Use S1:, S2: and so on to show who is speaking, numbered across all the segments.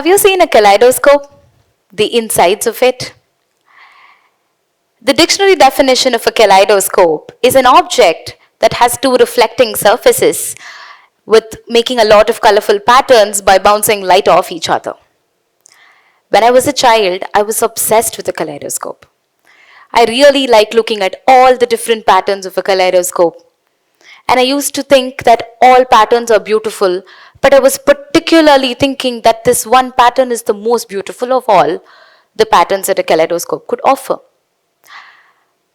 S1: Have you seen a kaleidoscope? The insides of it? The dictionary definition of a kaleidoscope is an object that has two reflecting surfaces with making a lot of colorful patterns by bouncing light off each other. When I was a child, I was obsessed with a kaleidoscope. I really like looking at all the different patterns of a kaleidoscope. And I used to think that all patterns are beautiful, but I was particularly thinking that this one pattern is the most beautiful of all the patterns that a kaleidoscope could offer.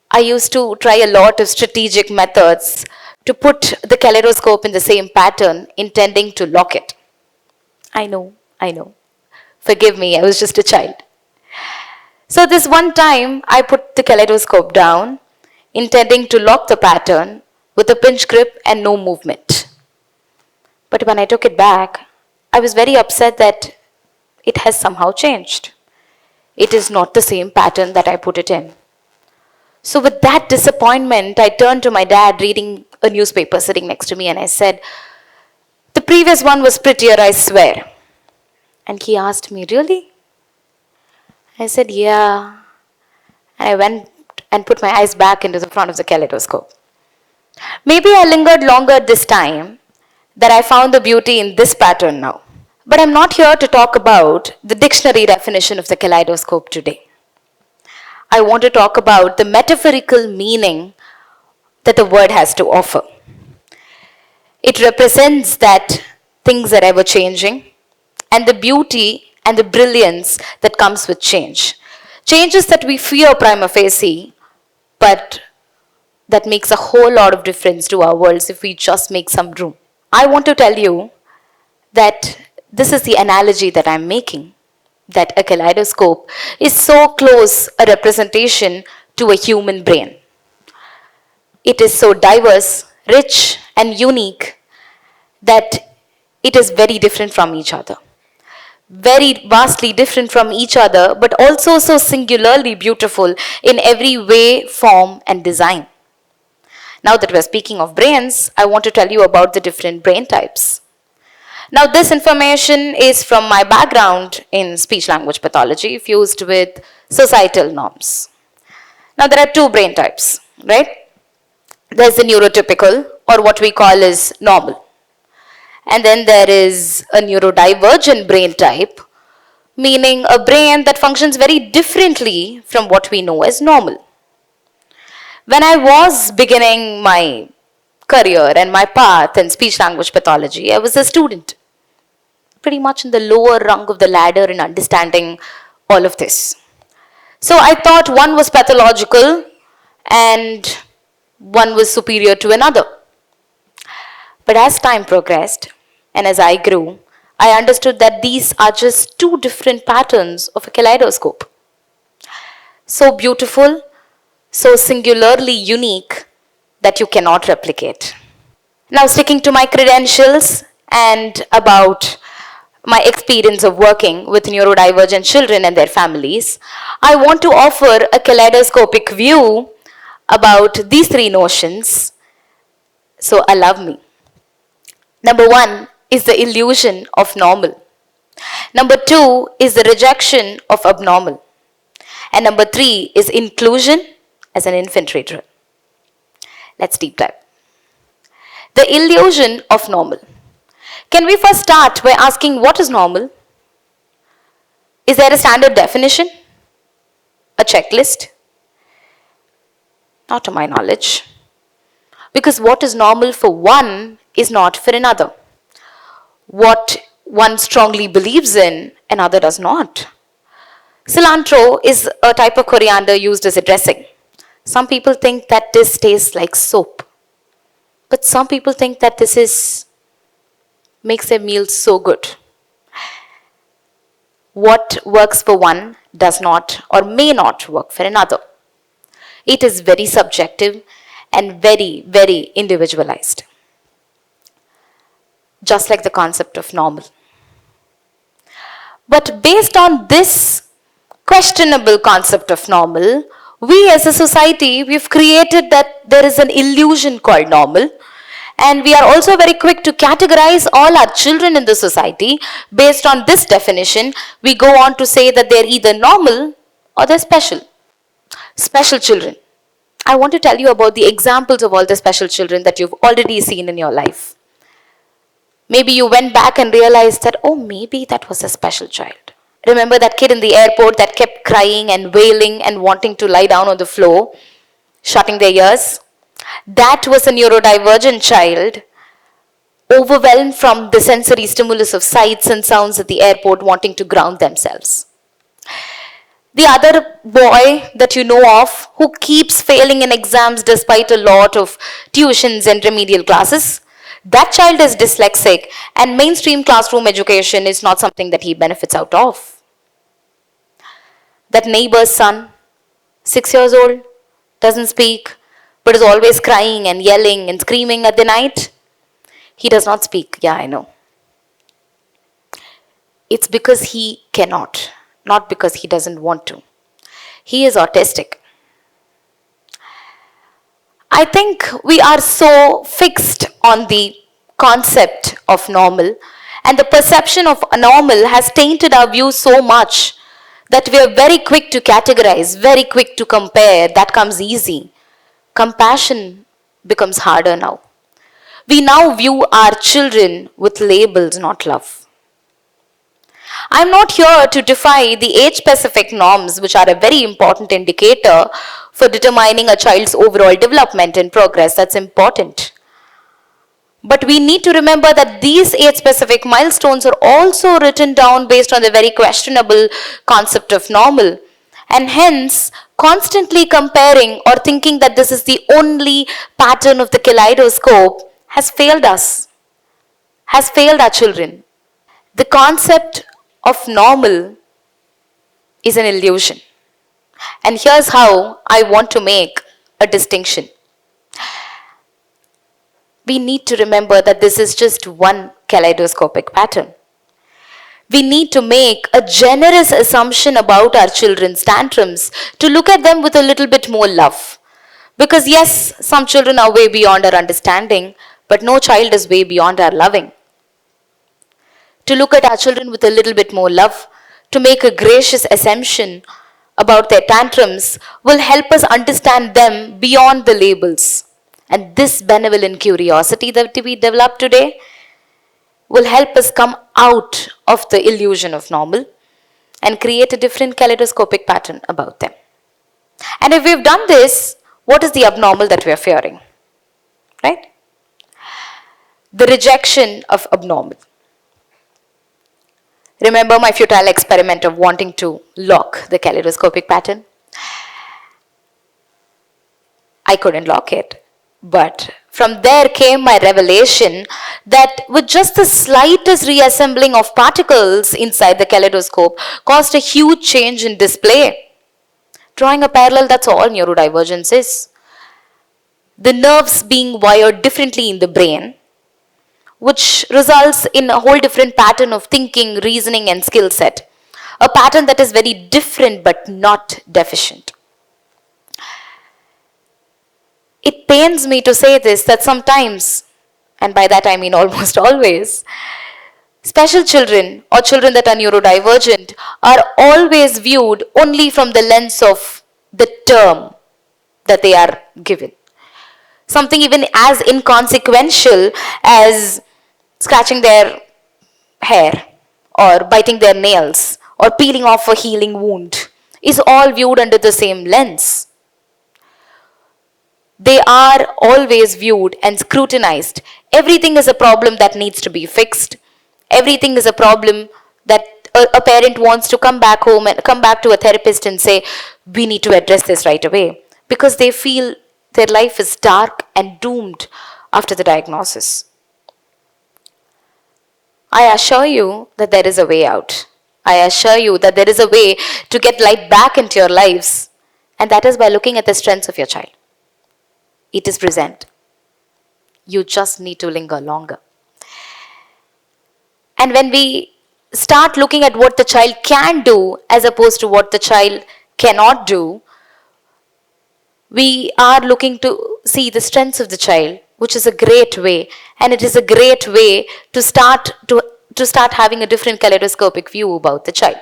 S1: I used to try a lot of strategic methods to put the kaleidoscope in the same pattern, intending to lock it. I know. Forgive me, I was just a child. So this one time, I put the kaleidoscope down, intending to lock the pattern with a pinch grip and no movement. But when I took it back, I was very upset that it has somehow changed. It is not the same pattern that I put it in. So with that disappointment, I turned to my dad reading a newspaper sitting next to me and I said, "The previous one was prettier, I swear." And he asked me, "Really?" I said, "Yeah." And I went and put my eyes back into the front of the kaleidoscope. Maybe I lingered longer this time that I found the beauty in this pattern now. But I'm not here to talk about the dictionary definition of the kaleidoscope today. I want to talk about the metaphorical meaning that the word has to offer. It represents that things are ever changing and the beauty and the brilliance that comes with change. Changes that we fear prima facie, but that makes a whole lot of difference to our worlds if we just make some room. I want to tell you that this is the analogy that I'm making, that a kaleidoscope is so close a representation to a human brain. It is so diverse, rich, and unique that it is very different from each other. Very vastly different from each other, but also so singularly beautiful in every way, form, and design. Now that we're speaking of brains, I want to tell you about the different brain types. Now this information is from my background in speech-language pathology fused with societal norms. Now there are two brain types, right? There's the neurotypical, or what we call as normal. And then there is a neurodivergent brain type, meaning a brain that functions very differently from what we know as normal. When I was beginning my career and my path in speech-language pathology, I was a student, pretty much in the lower rung of the ladder in understanding all of this. So I thought one was pathological and one was superior to another. But as time progressed and as I grew, I understood that these are just two different patterns of a kaleidoscope. So beautiful, so singularly unique that you cannot replicate. Now sticking to my credentials and about my experience of working with neurodivergent children and their families, I want to offer a kaleidoscopic view about these three notions. So allow me. Number one is the illusion of normal. Number two is the rejection of abnormal. And number three is inclusion as an infantry drill. Let's deep dive. The illusion of normal. Can we first start by asking what is normal? Is there a standard definition? A checklist? Not to my knowledge. Because what is normal for one is not for another. What one strongly believes in, another does not. Cilantro is a type of coriander used as a dressing. Some people think that this tastes like soap. But some people think that this makes their meals so good. What works for one does not or may not work for another. It is very subjective and very, very individualized. Just like the concept of normal. But based on this questionable concept of normal, we as a society, we've created that there is an illusion called normal, And we are also very quick to categorize all our children in the society. Based on this definition, we go on to say that they're either normal or they're special. Special children. I want to tell you about the examples of all the special children that you've already seen in your life. Maybe you went back and realized that, oh, maybe that was a special child. Remember that kid in the airport that kept crying and wailing and wanting to lie down on the floor, shutting their ears? That was a neurodivergent child, overwhelmed from the sensory stimulus of sights and sounds at the airport, wanting to ground themselves. The other boy that you know of who keeps failing in exams despite a lot of tuitions and remedial classes, that child is dyslexic, and mainstream classroom education is not something that he benefits out of. That neighbor's son, 6 years old, doesn't speak, but is always crying and yelling and screaming at the night. He does not speak. Yeah, I know. It's because he cannot, not because he doesn't want to. He is autistic. I think we are so fixed on the concept of normal, and the perception of normal has tainted our views so much that we are very quick to categorize, very quick to compare. That comes easy. Compassion becomes harder now. We now view our children with labels, not love. I'm not here to defy the age-specific norms, which are a very important indicator for determining a child's overall development and progress. That's important. But we need to remember that these age-specific milestones are also written down based on the very questionable concept of normal. And hence, constantly comparing or thinking that this is the only pattern of the kaleidoscope has failed us, has failed our children. The concept of normal is an illusion. And here's how I want to make a distinction. We need to remember that this is just one kaleidoscopic pattern. We need to make a generous assumption about our children's tantrums to look at them with a little bit more love. Because yes, some children are way beyond our understanding, but no child is way beyond our loving. To look at our children with a little bit more love, to make a gracious assumption about their tantrums will help us understand them beyond the labels. And this benevolent curiosity that we develop today will help us come out of the illusion of normal and create a different kaleidoscopic pattern about them. And if we've done this, what is the abnormal that we are fearing? Right? The rejection of abnormal. Remember my futile experiment of wanting to lock the kaleidoscopic pattern? I couldn't lock it. But from there came my revelation that with just the slightest reassembling of particles inside the kaleidoscope caused a huge change in display. Drawing a parallel, that's all neurodivergence is. The nerves being wired differently in the brain, which results in a whole different pattern of thinking, reasoning, and skill set. A pattern that is very different but not deficient. It pains me to say this, that sometimes, and by that I mean almost always, special children or children that are neurodivergent are always viewed only from the lens of the term that they are given. Something even as inconsequential as scratching their hair or biting their nails or peeling off a healing wound is all viewed under the same lens. They are always viewed and scrutinized. Everything is a problem that needs to be fixed. Everything is a problem that a parent wants to come back home and come back to a therapist and say, we need to address this right away, because they feel their life is dark and doomed after the diagnosis. I assure you that there is a way out. I assure you that there is a way to get light back into your lives, and that is by looking at the strengths of your child. It is present. You just need to linger longer. And when we start looking at what the child can do as opposed to what the child cannot do, we are looking to see the strengths of the child which is a great way, and it is a great way to start having a different kaleidoscopic view about the child.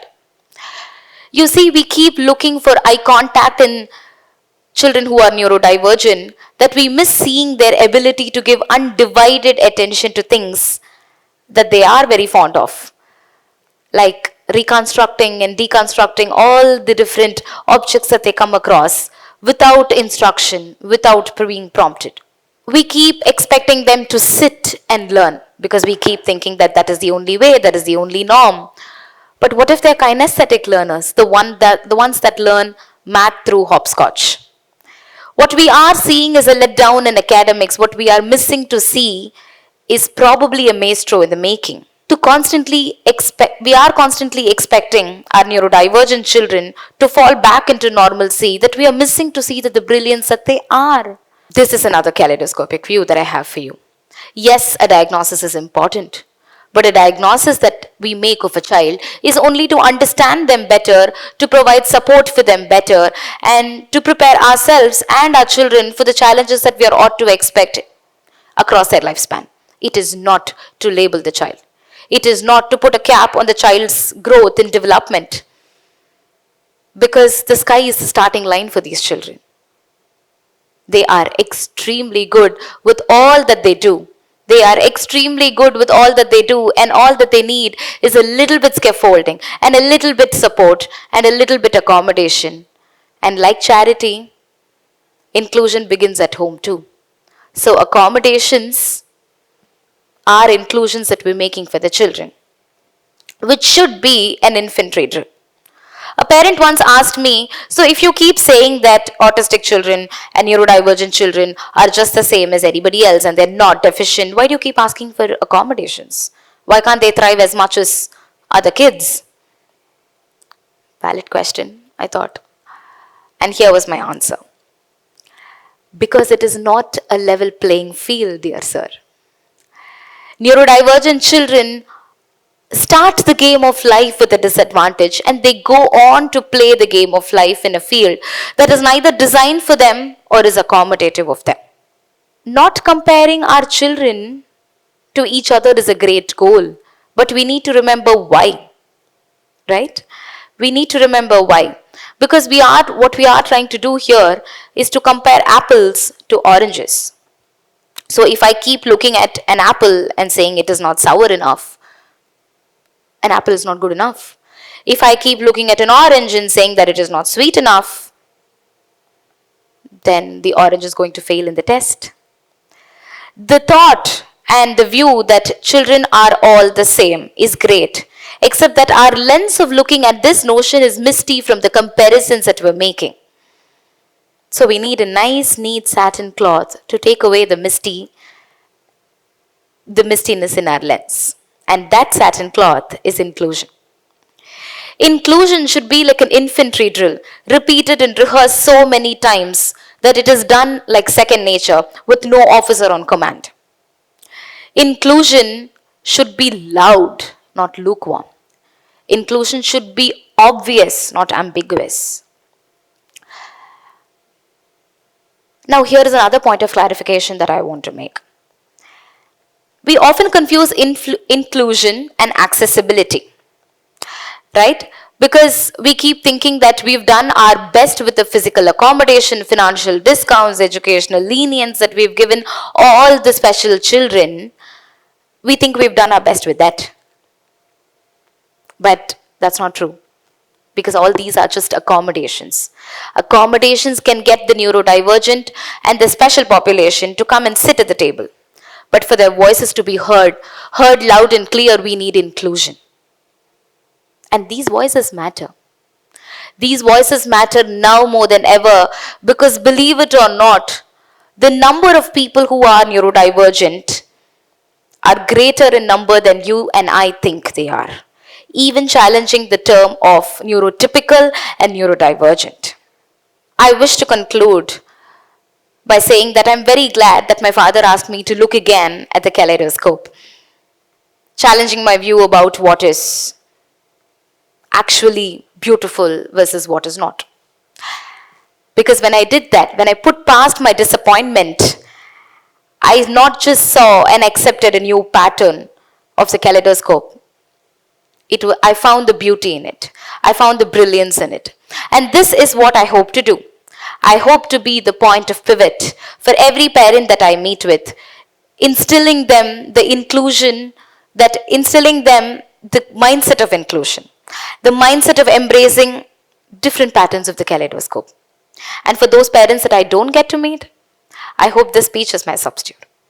S1: You see, we keep looking for eye contact in children who are neurodivergent, that we miss seeing their ability to give undivided attention to things that they are very fond of, like reconstructing and deconstructing all the different objects that they come across without instruction, without being prompted. We keep expecting them to sit and learn because we keep thinking that that is the only way, that is the only norm. But what if they're kinesthetic learners, the ones that learn math through hopscotch? What we are seeing is a letdown in academics. What we are missing to see is probably a maestro in the making. We are constantly expecting our neurodivergent children to fall back into normalcy, that we are missing to see the brilliance that they are. This is another kaleidoscopic view that I have for you. Yes, a diagnosis is important, but a diagnosis that we make of a child is only to understand them better, to provide support for them better, and to prepare ourselves and our children for the challenges that we are ought to expect across their lifespan. It is not to label the child. It is not to put a cap on the child's growth and development, because the sky is the starting line for these children. They are extremely good with all that they do. They are extremely good with all that they do, and all that they need is a little bit scaffolding and a little bit support and a little bit accommodation. And like charity, inclusion begins at home too. So accommodations are inclusions that we're making for the children, which should be an infantry drill. A parent once asked me, so if you keep saying that autistic children and neurodivergent children are just the same as anybody else and they're not deficient, why do you keep asking for accommodations? Why can't they thrive as much as other kids? Valid question, I thought. And here was my answer. Because it is not a level playing field, dear sir. Neurodivergent children start the game of life with a disadvantage, and they go on to play the game of life in a field that is neither designed for them or is accommodative of them. Not comparing our children to each other is a great goal, but we need to remember why, right? We need to remember why. Because what we are trying to do here is to compare apples to oranges. So if I keep looking at an apple and saying it is not sour enough, an apple is not good enough. If I keep looking at an orange and saying that it is not sweet enough, then the orange is going to fail in the test. The thought and the view that children are all the same is great, except that our lens of looking at this notion is misty from the comparisons that we're making. So we need a nice, neat satin cloth to take away the mistiness in our lens. And that satin cloth is inclusion. Inclusion should be like an infantry drill, repeated and rehearsed so many times that it is done like second nature with no officer on command. Inclusion should be loud, not lukewarm. Inclusion should be obvious, not ambiguous. Now here is another point of clarification that I want to make. We often confuse inclusion and accessibility, right? Because we keep thinking that we've done our best with the physical accommodation, financial discounts, educational lenience that we've given all the special children. We think we've done our best with that. But that's not true, because all these are just accommodations. Accommodations can get the neurodivergent and the special population to come and sit at the table. But for their voices to be heard loud and clear, we need inclusion. And these voices matter. These voices matter now more than ever, because believe it or not, the number of people who are neurodivergent are greater in number than you and I think they are, even challenging the term of neurotypical and neurodivergent. I wish to conclude by saying that I'm very glad that my father asked me to look again at the kaleidoscope, challenging my view about what is actually beautiful versus what is not. Because when I did that, when I put past my disappointment, I not just saw and accepted a new pattern of the kaleidoscope. I found the beauty in it. I found the brilliance in it. And this is what I hope to do. I hope to be the point of pivot for every parent that I meet with, instilling them the inclusion, instilling them the mindset of inclusion, the mindset of embracing different patterns of the kaleidoscope. And for those parents that I don't get to meet, I hope this speech is my substitute.